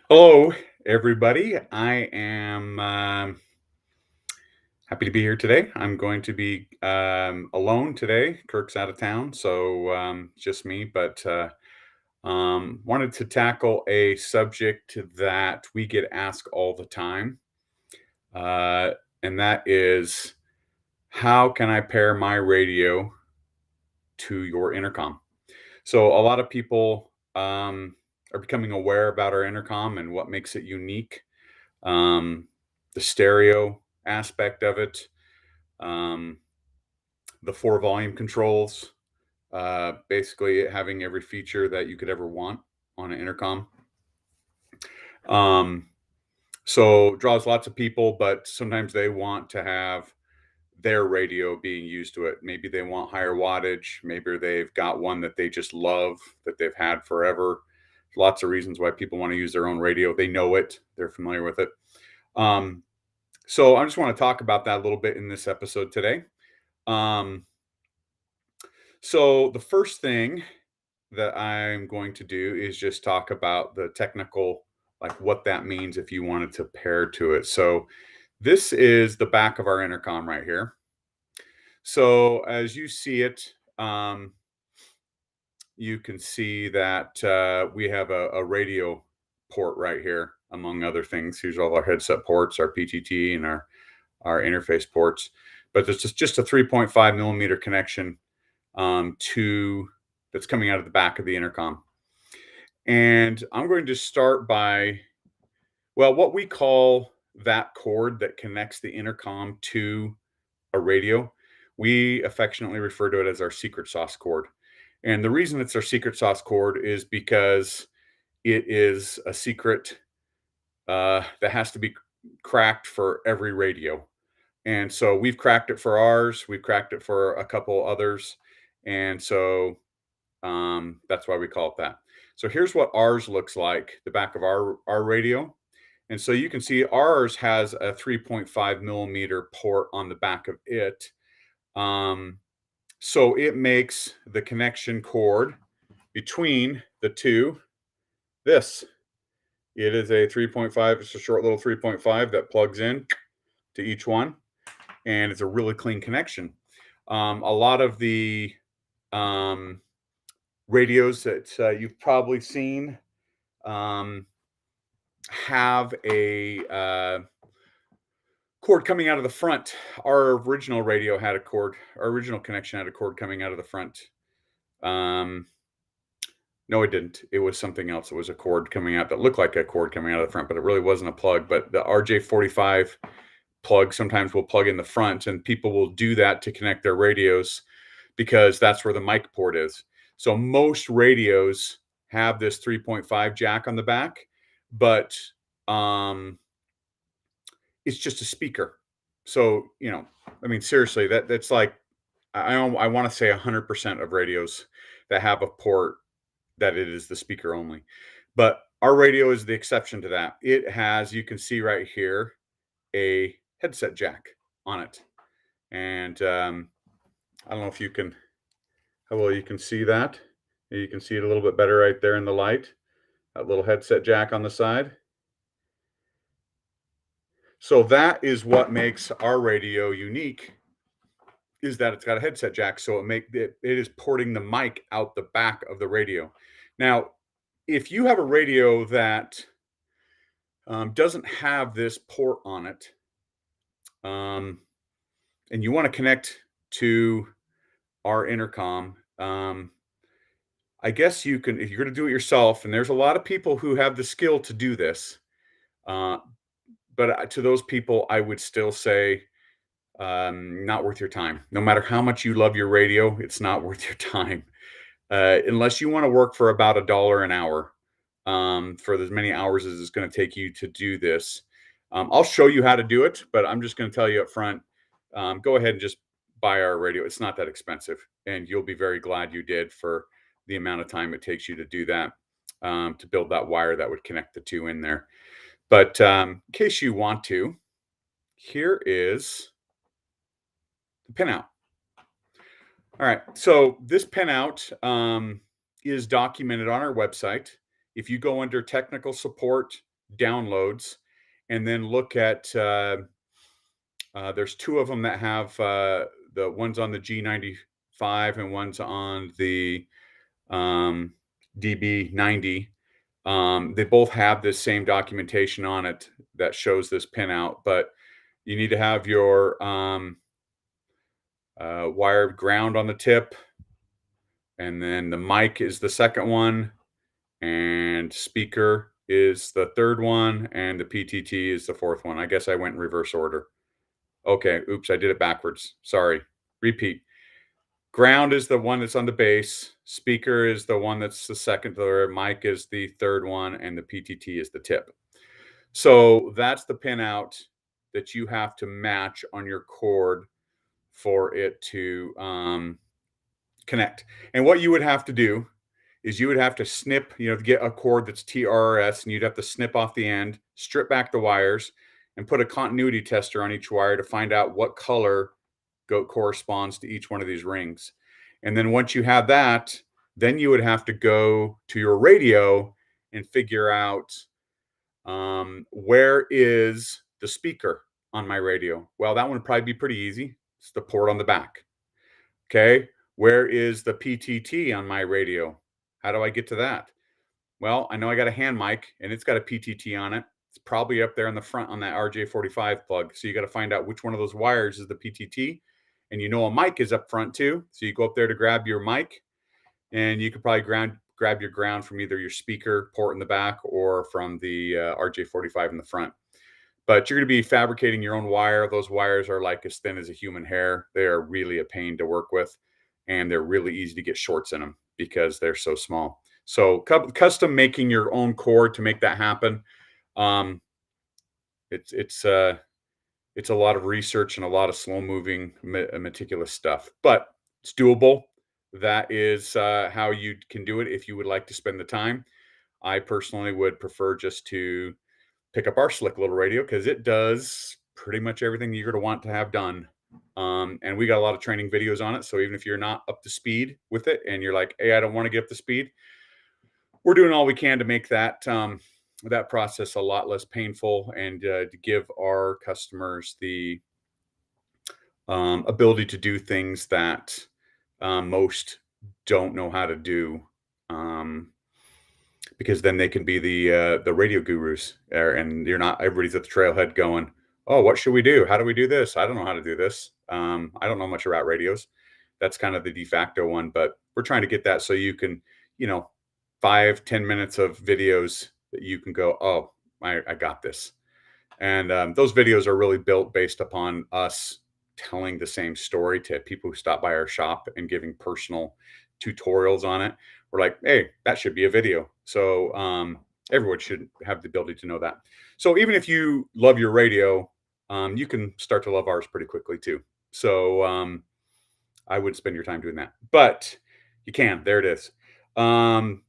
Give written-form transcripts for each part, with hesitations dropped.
Hello, everybody. I am happy to be here today. I'm going to be alone today. Kirk's out of town, so just me. But wanted to tackle a subject that we get asked all the time, uh, and that is how can I pair my radio to your intercom? So a lot of people are becoming aware about our intercom and what makes it unique, um, the stereo aspect of it, um, the four volume controls, basically having every feature that you could ever want on an intercom. Um, so draws lots of people, but sometimes they want to have their radio being used to it. Maybe they want higher wattage. Maybe they've got one that they just love that they've had forever. Lots of reasons why people want to use their own radio. They know it. They're familiar with it. Um, So I just want to talk about that a little bit in this episode today. Um, so the first thing that I'm going to do is just talk about the technical, like what that means if you wanted to pair to it. So this is the back of our intercom right here. So as you see it, you can see that we have a radio port right here, among other things. Here's all our headset ports, our PTT, and our interface ports. But there's just a 3.5 millimeter connection to that's coming out of the back of the intercom. And I'm going to start by, well, what we call that cord that connects the intercom to a radio. We affectionately refer to it as our secret sauce cord. And the reason it's our secret sauce cord is because it is a secret that has to be cracked for every radio. And so we've cracked it for ours. We've cracked it for a couple others. And so that's why we call it that. So here's what ours looks like, the back of our radio. And so you can see ours has a 3.5 millimeter port on the back of it. So it makes the connection cord between the two this. It is a 3.5, it's a short little 3.5 that plugs in to each one, and it's a really clean connection. A lot of the um, radios that you've probably seen um, have a cord coming out of the front. Our original radio had a cord. Our original connection had a cord coming out of the front. No, it didn't. It was something else. It was a cord coming out that looked like a cord coming out of the front, but it really wasn't a plug. But the RJ45 plug sometimes will plug in the front, and people will do that to connect their radios because that's where the mic port is. So most radios have this 3.5 jack on the back, but it's just a speaker. So, I mean, seriously, that's like, I want to say 100% of radios that have a port that it is the speaker only. But our radio is the exception to that. It has, you can see right here, a headset jack on it. And I don't know if you can, how well you can see that. You can see it a little bit better right there in the light. That little headset jack on the side. So that is what makes our radio unique, is that it's got a headset jack. So it is porting the mic out the back of the radio. Now, if you have a radio that doesn't have this port on it, and you want to connect to our intercom, I guess you can, if you're going to do it yourself, and there's a lot of people who have the skill to do this, but to those people, I would still say, not worth your time. No matter how much you love your radio, it's not worth your time. Unless you want to work for about $1 an hour, for as many hours as it's going to take you to do this. I'll show you how to do it, but I'm just going to tell you up front, go ahead and just buy our radio. It's not that expensive, and you'll be very glad you did for the amount of time it takes you to do that, to build that wire that would connect the two in there. But in case you want to, here is the pinout. All right, so this pinout is documented on our website. If you go under technical support downloads and then look at, there's two of them that have the ones on the G95 and one's on the DB90. They both have the same documentation on it that shows this pinout, but you need to have your wired ground on the tip, and then the mic is the second one, and speaker is the third one, and the PTT is the fourth one. I guess I went in reverse order. Okay, oops, I did it backwards. Sorry. Repeat. Ground is the one that's on the base. Speaker is the one that's the second. The mic is the third one, and the PTT is the tip. So that's the pinout that you have to match on your cord for it to connect. And what you would have to do is you would have to snip, get a cord that's TRRS, and you'd have to snip off the end, strip back the wires, and put a continuity tester on each wire to find out what color corresponds to each one of these rings. And then once you have that, then you would have to go to your radio and figure out where is the speaker on my radio. Well, that one would probably be pretty easy. It's the port on the back. Okay. Where is the PTT on my radio? How do I get to that? Well, I know I got a hand mic and it's got a PTT on it. It's probably up there in the front on that RJ45 plug. So you got to find out which one of those wires is the PTT. And a mic is up front too. So you go up there to grab your mic, and you could probably grab your ground from either your speaker port in the back or from the RJ45 in the front. But you're going to be fabricating your own wire. Those wires are like as thin as a human hair. They are really a pain to work with, and they're really easy to get shorts in them because they're so small. So custom making your own cord to make that happen, it's a lot of research and a lot of slow moving, meticulous stuff, but it's doable. That is how you can do it if you would like to spend the time. I personally would prefer just to pick up our slick little radio because it does pretty much everything you're going to want to have done. And we got a lot of training videos on it. So even if you're not up to speed with it and you're like, hey, I don't want to get up to speed, we're doing all we can to make that that process a lot less painful and to give our customers the ability to do things that most don't know how to do, because then they can be the radio gurus, and you're not. Everybody's at the trailhead going, "Oh, what should we do? How do we do this? I don't know how to do this. I don't know much about radios." That's kind of the de facto one, but we're trying to get that so you can, you know, 5-10 minutes of videos that you can go, "Oh, I got this." And those videos are really built based upon us telling the same story to people who stop by our shop and giving personal tutorials on it. We're like, hey, that should be a video. So everyone should have the ability to know that. So even if you love your radio, you can start to love ours pretty quickly too. So I would spend your time doing that, but you can. There it is.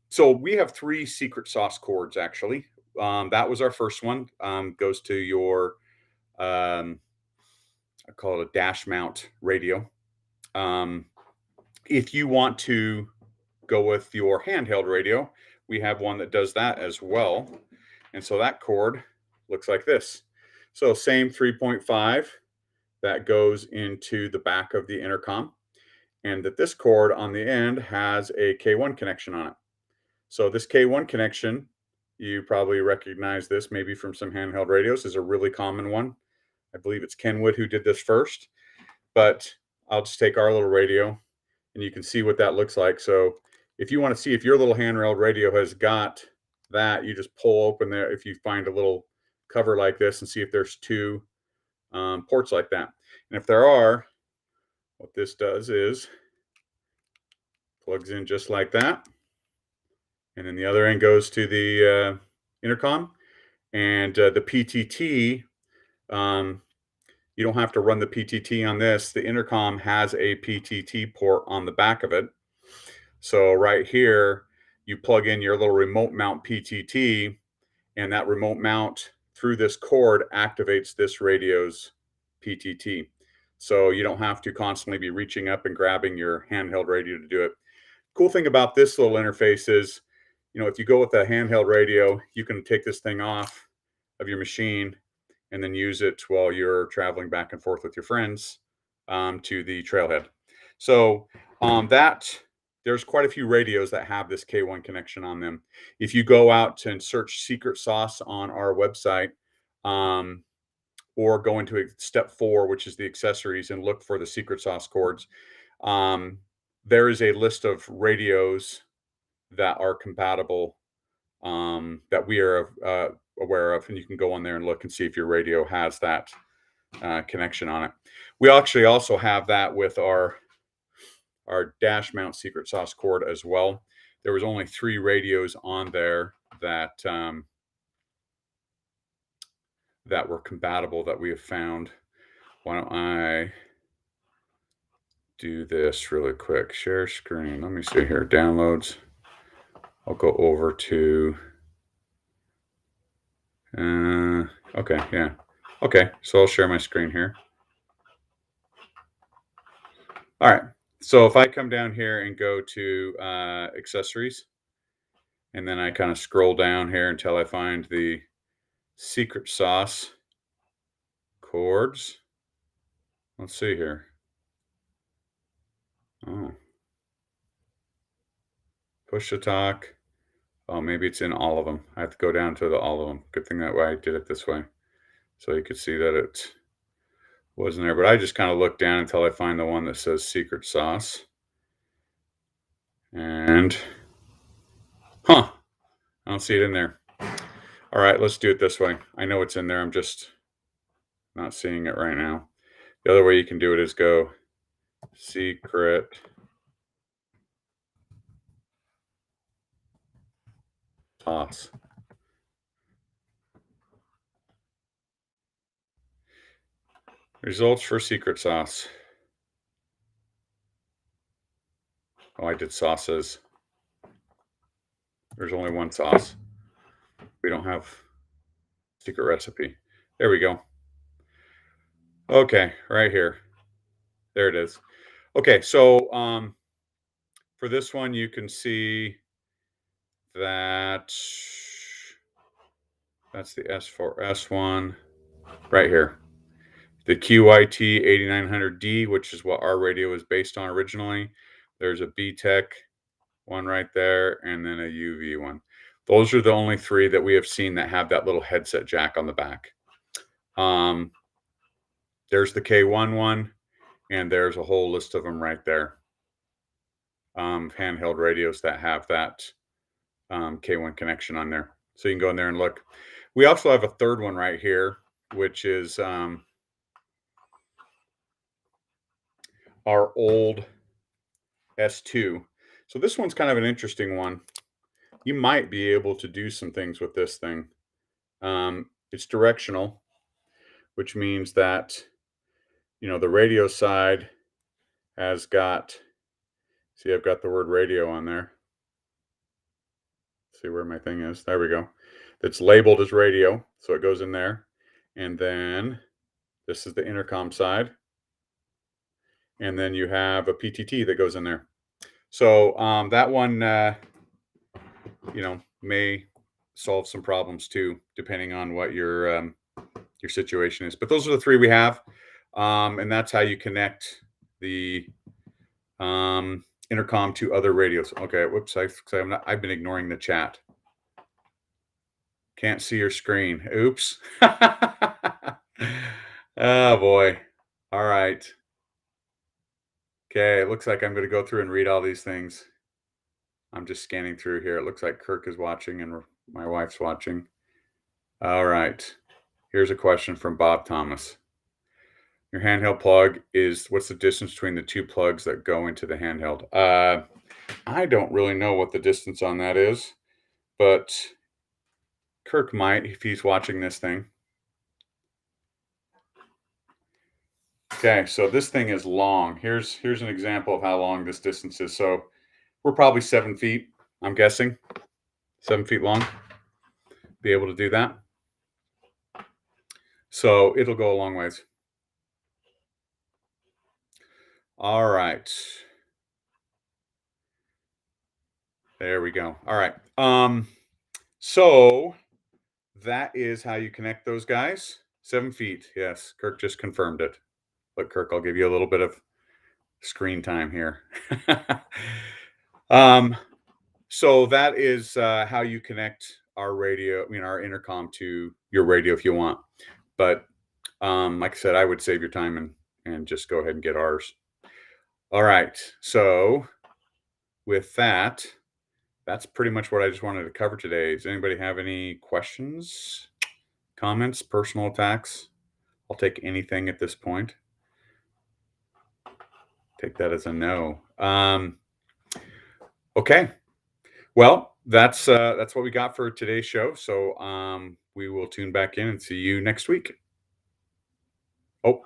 So we have 3 secret sauce cords actually. That was our first one. Goes to your, I call it a dash mount radio. If you want to go with your handheld radio, we have one that does that as well. And so that cord looks like this. So same 3.5 that goes into the back of the intercom, and that this cord on the end has a K1 connection on it. So this K1 connection, you probably recognize this maybe from some handheld radios, is a really common one. I believe it's Kenwood who did this first, but I'll just take our little radio and you can see what that looks like. So if you want to see if your little handheld radio has got that, you just pull open there. If you find a little cover like this and see if there's 2 ports like that. And if there are, what this does is plugs in just like that. And then the other end goes to the intercom, and the PTT You don't have to run the PTT on this. The intercom has a PTT port on the back of it. So right here, you plug in your little remote mount PTT, and that remote mount through this cord activates this radio's PTT. So you don't have to constantly be reaching up and grabbing your handheld radio to do it. Cool thing about this little interface is, if you go with a handheld radio, you can take this thing off of your machine and then use it while you're traveling back and forth with your friends to the trailhead. So that there's quite a few radios that have this K1 connection on them. If you go out and search secret sauce on our website, or go into step 4, which is the accessories, and look for the secret sauce cords, there is a list of radios that are compatible, that we are aware of, and you can go on there and look and see if your radio has that connection on it. We actually also have that with our dash mount secret sauce cord as well. There was only 3 radios on there that that were compatible that we have found. Why don't I do this really quick? Share screen. Let me see here. Downloads. I'll go over to. Okay, yeah. Okay, so I'll share my screen here. All right. So if I come down here and go to accessories, and then I kind of scroll down here until I find the secret sauce cords. Let's see here. Oh, push to talk. Oh, maybe it's in all of them. I have to go down to all of them. Good thing that way I did it this way, so you could see that it wasn't there. But I just kind of look down until I find the one that says secret sauce. And, I don't see it in there. All right, let's do it this way. I know it's in there. I'm just not seeing it right now. The other way you can do it is go secret sauce. Results for secret sauce. Oh, I did sauces. There's only one sauce. We don't have secret recipe. There we go. Okay, right here. There it is. Okay, so for this one, you can see that that's the S4S one right here. The QIT 8900D, which is what our radio is based on originally. There's a BTEC one right there, and then a UV one. Those are the only 3 that we have seen that have that little headset jack on the back. There's the K1 one, and there's a whole list of them right there. Handheld radios that have that K1 connection on there. So you can go in there and look. We also have a third one right here, which is our old S2. So this one's kind of an interesting one. You might be able to do some things with this thing. It's directional, which means that, the radio side has got, see, I've got the word radio on there. See where my thing is. There we go. It's labeled as radio, so it goes in there. And then this is the intercom side. And then you have a PTT that goes in there. So that one, may solve some problems too, depending on what your situation is. But those are the 3 we have, and that's how you connect the intercom to other radios. Okay, whoops, I've been ignoring the chat. Can't see your screen. Oops. Oh boy. All right. Okay, it looks like I'm going to go through and read all these things. I'm just scanning through here. It looks like Kirk is watching and my wife's watching. All right. Here's a question from Bob Thomas. Your handheld plug what's the distance between the 2 plugs that go into the handheld? I don't really know what the distance on that is, but Kirk might if he's watching this thing. Okay, so this thing is long. Here's an example of how long this distance is. So we're probably 7 feet, I'm guessing. 7 feet long. Be able to do that. So it'll go a long ways. All right. There we go. All right. So that is how you connect those guys. 7 feet. Yes, Kirk just confirmed it. Look, Kirk, I'll give you a little bit of screen time here. um, so that is how you connect our radio, our intercom to your radio if you want. But like I said, I would save your time and just go ahead and get ours. All right. So with that, that's pretty much what I just wanted to cover today. Does anybody have any questions, comments, personal attacks? I'll take anything at this point. Take that as a no. Okay. Well, that's what we got for today's show. So we will tune back in and see you next week. Oh,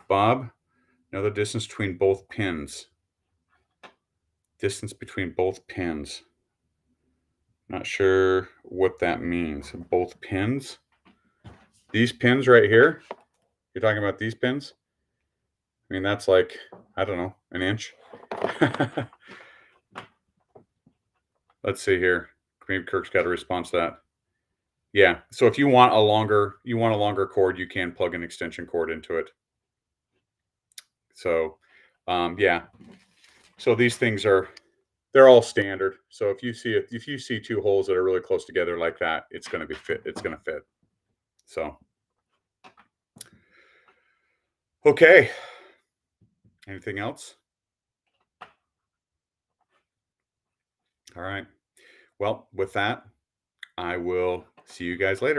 Bob, know the distance between both pins. Distance between both pins. Not sure what that means. Both pins. These pins right here. You're talking about these pins? I mean, that's like, I don't know, an inch. Let's see here. Maybe Kirk's got a response to that. Yeah. So if you want a longer cord, you can plug an extension cord into it. So, yeah. So these things they're all standard. So if you see two holes that are really close together like that, it's going to be fit. It's going to fit. So, okay. Anything else? All right. Well, with that, I will see you guys later.